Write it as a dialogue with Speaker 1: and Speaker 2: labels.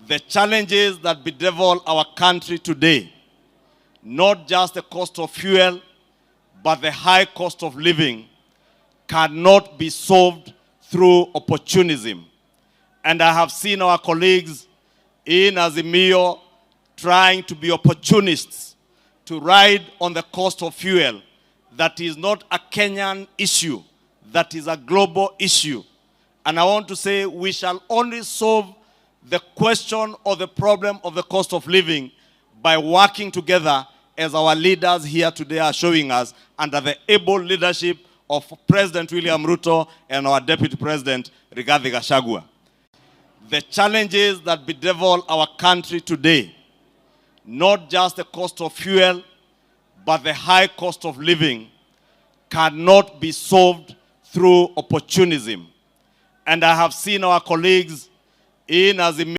Speaker 1: The challenges that bedevil our country today, not just the cost of fuel, but the high cost of living, cannot be solved through opportunism. And I have seen our colleagues in Azimio trying to be opportunists to ride on the cost of fuel. That is not a Kenyan issue, that is a global issue. And I want to say we shall only solve the question or the problem of the cost of living by working together, as our leaders here today are showing us, under the able leadership of President William Ruto and our Deputy President Rigathi Gachagua. The challenges that bedevil our country today, not just the cost of fuel, but the high cost of living, cannot be solved through opportunism. And I have seen our colleagues in Azimio